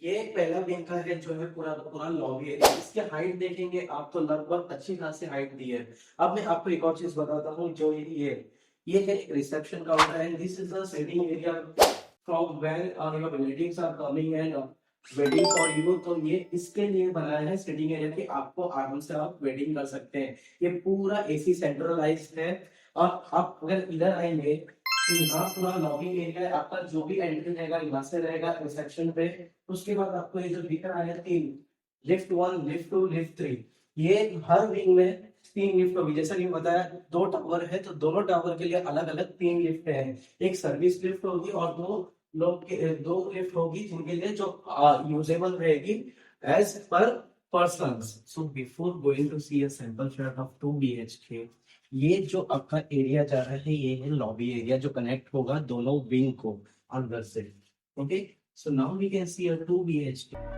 ये पहला विंग का है जो है पूरा पूरा लॉबी एरिया। इसकी हाइट देखेंगे आप तो लगभग अच्छी खासी हाइट दी है। अब मैं आपको एक और चीज बताता हूँ, जो ये है एक reception counter and this is the sitting area from where your relatives are coming and waiting for you. तो ये इसके लिए बनाया है सिटिंग एरिया कि आपको आराम से आप वेटिंग कर सकते हैं। ये पूरा एसी सेंट्रलाइज्ड है। और आप अगर इधर आएंगे तो यहाँ पूरा लॉबी एरिया है। आपका जो भी एंट्री रहेगा यहाँ से रहेगा रिसेप्शन पे। उसके बाद आपको ये जो दिख रहा है तीन, lift one, lift two, lift three, ये हर विंग में तीन लिफ्ट होगी। जैसा कि बताया, दो टावर है तो दोनों टावर के लिए अलग अलग तीन लिफ्ट है। एक सर्विस लिफ्ट होगी और दो लिफ्ट होगी जिनके लिए जो यूजेबल रहेगी as per person. So before going to see a sample flat of 2 BHK, ये जो आपका एरिया जा रहा है ये है लॉबी एरिया जो कनेक्ट होगा दोनों विंग को अंदर से। Okay, so now we can see a 2 BHK।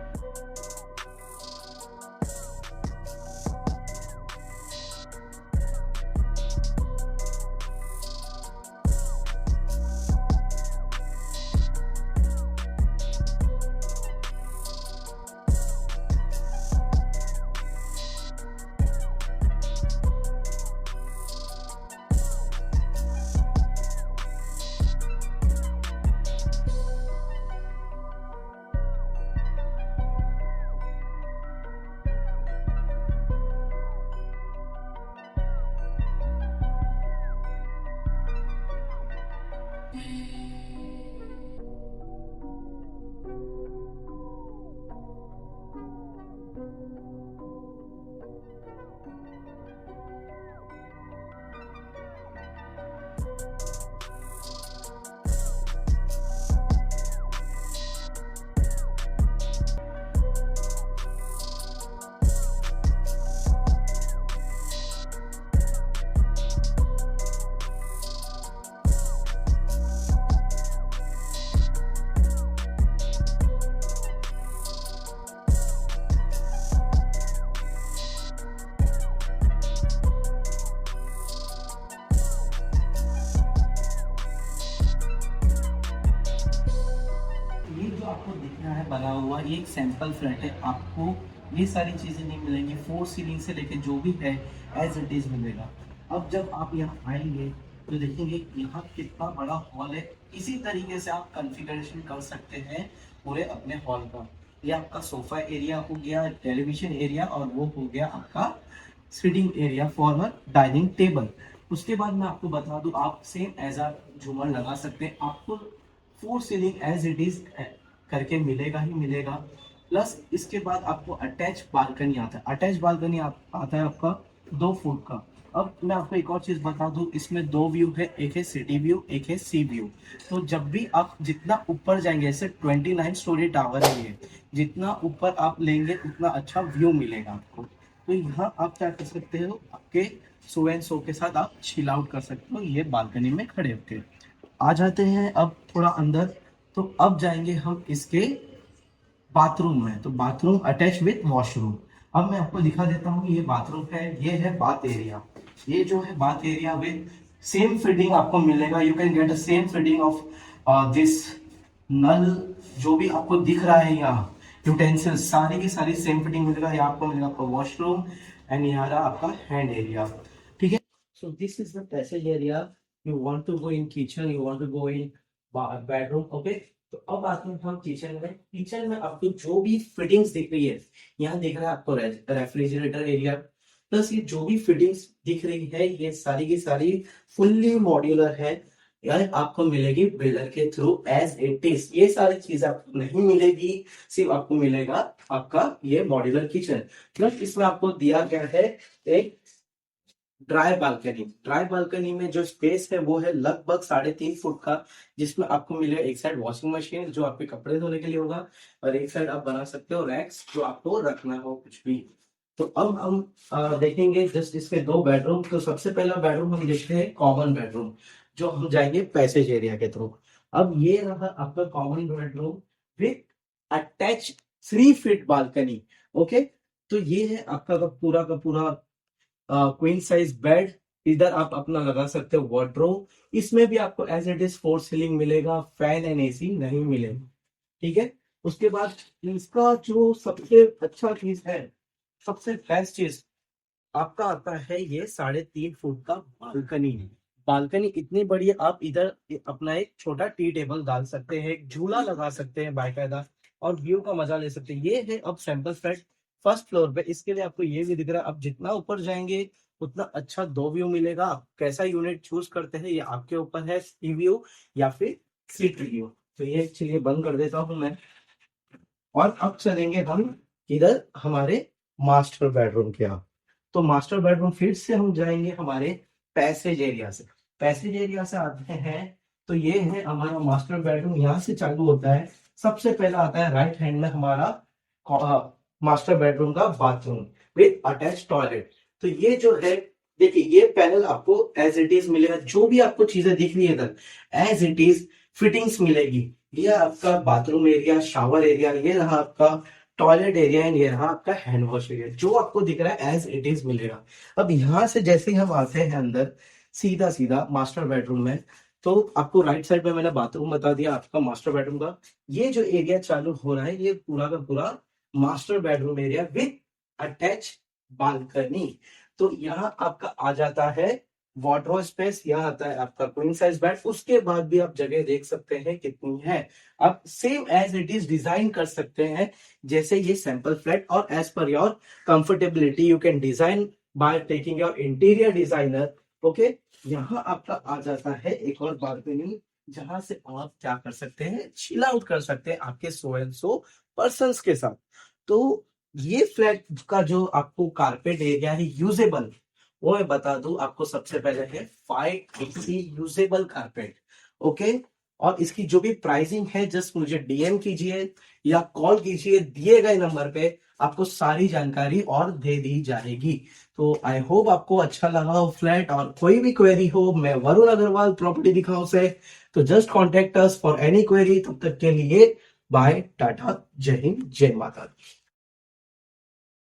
ये जो आपको दिख रहा है बना हुआ, ये एक सैंपल फ्लैट है। आपको ये सारी चीजें नहीं मिलेंगी, फोर सीलिंग से लेके जो भी है एज इट इज मिलेगा। अब जब आप यहाँ आएंगे तो देखेंगे यहाँ कितना बड़ा हॉल है। इसी तरीके से आप कॉन्फ़िगरेशन कर सकते हैं पूरे अपने हॉल का। ये आपका सोफा एरिया हो गया, टेलीविजन एरिया, और वो हो गया आपका sitting area for a dining table. उसके बाद मैं आपको बता दूं, आप सेम एज आ झूमर लगा सकते हैं। आपको false ceiling as it is करके मिलेगा ही मिलेगा। प्लस इसके बाद आपको अटैच बालकनी आता है। अटैच बालकनी आता है आपका 2 फुट का। अब मैं आपको एक और चीज बता दूं, इसमें दो व्यू है, एक है सिटी व्यू, एक है सी व्यू। तो जब भी आप जितना ऊपर जाएंगे, जैसे 29 स्टोरी टावर है ये, जितना ऊपर आप लेंगे उतना अच्छा व्यू मिलेगा आपको। तो यहाँ आप क्या कर सकते हो, आपके सो एंड सो के साथ आप चिल आउट कर सकते हो ये बालकनी में खड़े होके। आ जाते हैं अब थोड़ा अंदर। तो अब जाएंगे हम इसके बाथरूम में। तो बाथरूम अटैच विथ वॉशरूम। अब मैं आपको दिखा देता हूँ, ये बाथरूम है, ये है बाथ एरिया। ये जो है bath area with same fitting आपको मिलेगा। You can get a same fitting of this नल। जो भी आपको दिख रहा है यहाँ यूटेंसिल सारी की सारी सेम फिटिंग मिलेगा। यहाँ आपको मिलेगा आपका वॉशरूम एंड यहाँ रहा आपका हैंड एरिया। ठीक है, so this is the passage area. You want to go in kitchen, you want to go in bedroom. Okay, तो अब आते हैं हम किचन में। किचन में आपको जो भी फिटिंग्स दिख रही है, यहाँ दिख रहा है आपको रेफ्रिजरेटर एरिया। प्लस ये जो भी फिटिंग्स दिख रही है ये सारी की सारी फुल्ली मॉड्यूलर है। यार आपको मिलेगी बिल्डर के थ्रू एज इट इज। ये सारी चीजें आपको नहीं मिलेगी, सिर्फ आपको मिलेगा आपका ये मॉड्यूलर किचन। प्लस इसमें आपको दिया गया है एक ड्राई बालकनी। ड्राई बालकनी में जो स्पेस है वो है लगभग 3.5 फुट का, जिसमें आपको मिलेगा एक साइड वॉशिंग मशीन जो आपके कपड़े धोने के लिए होगा, और एक साइड आप बना सकते हो रैक्स जो आपको रखना हो कुछ भी। तो अब हम देखेंगे जस्ट इसके दो बेडरूम। तो सबसे पहला बेडरूम हम देखते हैं कॉमन बेडरूम, जो हम जाएंगे पैसेज एरिया के थ्रू। अब ये रहा आपका common bedroom with attach 3 feet balcony. Okay, तो ये है आपका का पूरा क्वीन साइज बेड। इधर आप अपना लगा सकते हो वार्डरोब। इसमें भी आपको as it is false ceiling मिलेगा, फैन एंड एसी नहीं मिलेगा। ठीक है, उसके बाद इसका जो सबसे अच्छा चीज है, सबसे बेस्ट चीज आपका आता है ये 3.5 फुट का बालकनी। बालकनी इतनी बड़ी है, आप इधर अपना एक छोटा टी टेबल डाल सकते हैं, एक झूला लगा सकते हैं बाकायदा, और व्यू का मजा ले सकते हैं। ये है अब सैंपल फ्लैट फर्स्ट फ्लोर पे। इसके लिए आपको ये भी दिख रहा है, अब जितना ऊपर जाएंगे उतना अच्छा दो व्यू मिलेगा। आप कैसा यूनिट चूज करते हैं ये आपके ऊपर है, सी व्यू या फिर सिटी व्यू। तो ये चलिए बंद कर देता हूँ मैं, और अब चलेंगे हम इधर हमारे मास्टर बेडरूम के यहाँ। तो मास्टर बेडरूम फिर से हम जाएंगे हमारे पैसेज एरिया से। पैसेज एरिया से आते हैं तो ये है हमारा मास्टर बेडरूम, यहाँ से चालू होता है। सबसे पहला आता है राइट हैंड में हमारा मास्टर बेडरूम का बाथरूम विद अटैच टॉयलेट। तो ये जो है, देखिए ये पैनल आपको एज इट इज मिलेगा, जो भी आपको चीजें दिख रही है इधर एज इट इज फिटिंग्स मिलेगी। ये आपका बाथरूम एरिया, शावर एरिया, ये रहा आपका टॉयलेट एरिया, एंड ये रहा आपका हैंड वॉश एरिया, जो आपको दिख रहा है एज इट इज मिलेगा। अब यहाँ से जैसे ही हम आते हैं अंदर सीधा सीधा मास्टर बेडरूम में, तो आपको राइट साइड में मैंने बाथरूम बता दिया आपका मास्टर बेडरूम का। ये जो एरिया चालू हो रहा है ये पूरा का पूरा master bedroom area with attach balcony. तो यहाँ आपका आ जाता है वार्डरोब स्पेस, यहाँ आता है आपका क्वीन साइज बेड। उसके बाद भी आप जगह देख सकते हैं कितनी है। आप same as it is design कर सकते हैं जैसे ये सैंपल फ्लैट, और as per your comfortability you can design by taking your interior designer. Okay, यहाँ आपका आ जाता है एक और बालकनी, जहां से आप क्या कर सकते हैं, चिल आउट कर सकते हैं आपके सो एंड सो पर्सन्स के साथ। तो ये फ्लैट का जो आपको कारपेट एरिया है यूजेबल, वो मैं बता दूं आपको, सबसे पहले है 580 यूजेबल कारपेट। ओके, और इसकी जो भी प्राइसिंग है जस्ट मुझे डीएम कीजिए या कॉल कीजिए दिए गए नंबर पे, आपको सारी जानकारी और दे दी जाएगी। तो आई होप आपको अच्छा लगा हो फ्लैट, और कोई भी क्वेरी हो, मैं वरुण अग्रवाल प्रॉपर्टी दिखाओ से, तो just contact us for any query. तब तक के लिए बाय, टाटा, जय हिंद, जय माता दी।